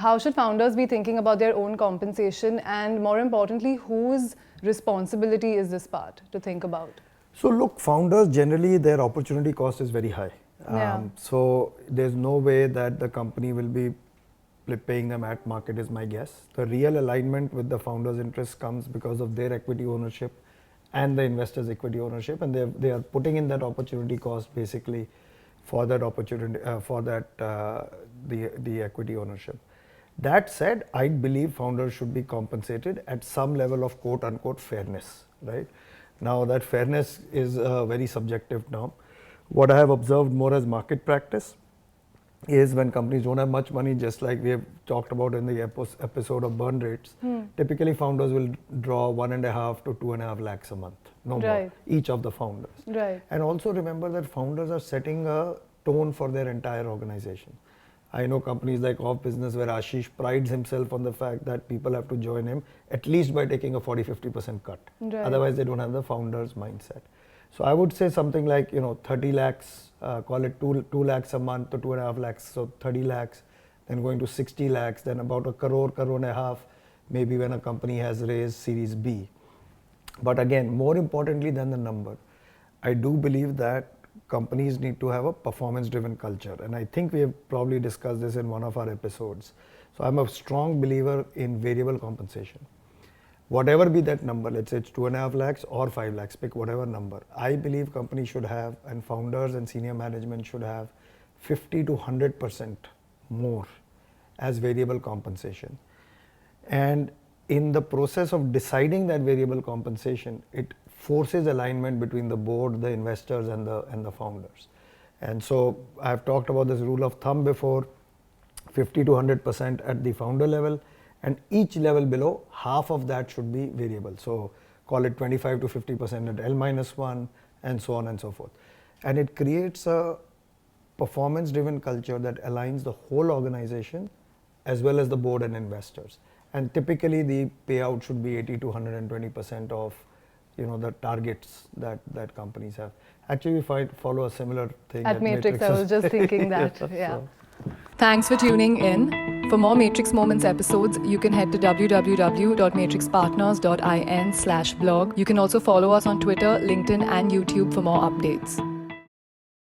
how should founders be thinking about their own compensation, and more importantly, whose responsibility is this part to think about? So look, founders generally, their opportunity cost is very high. So there's no way that the company will be paying them at market is my guess. The real alignment with the founders' interest comes because of their equity ownership and the investors' equity ownership, and they are putting in that opportunity cost basically for that opportunity, the equity ownership. That said, I believe founders should be compensated at some level of quote unquote fairness, right? Now that fairness is a very subjective term. What I have observed more as market practice is when companies don't have much money, just like we have talked about in the episode of burn rates, typically founders will draw 1.5 to 2.5 lakhs a month, no more, each of the founders. And also remember that founders are setting a tone for their entire organization. I know companies like Off Business where Ashish prides himself on the fact that people have to join him at least by taking a 40-50% cut. Otherwise they don't have the founder's mindset. So I would say something like, 30 lakhs, call it 2 lakhs a month to 2.5 lakhs, so 30 lakhs, then going to 60 lakhs, then about a crore and a half, maybe when a company has raised Series B. But again, more importantly than the number, I do believe that companies need to have a performance-driven culture. And I think we have probably discussed this in one of our episodes. So I'm a strong believer in variable compensation. Whatever be that number, let's say it's 2.5 lakhs or 5 lakhs, pick whatever number. I believe companies should have, and founders and senior management should have 50 to 100% more as variable compensation. And in the process of deciding that variable compensation, it forces alignment between the board, the investors and the founders. And so I've talked about this rule of thumb before, 50 to 100% at the founder level, and each level below, half of that should be variable. So call it 25 to 50% at L-1 and so on and so forth. And it creates a performance-driven culture that aligns the whole organization as well as the board and investors. And typically the payout should be 80 to 120% of the targets that companies have. Actually, we follow a similar thing at Matrix. I was just thinking that. So. Thanks for tuning in. For more Matrix Moments episodes, you can head to www.matrixpartners.in/blog. You can also follow us on Twitter, LinkedIn, and YouTube for more updates.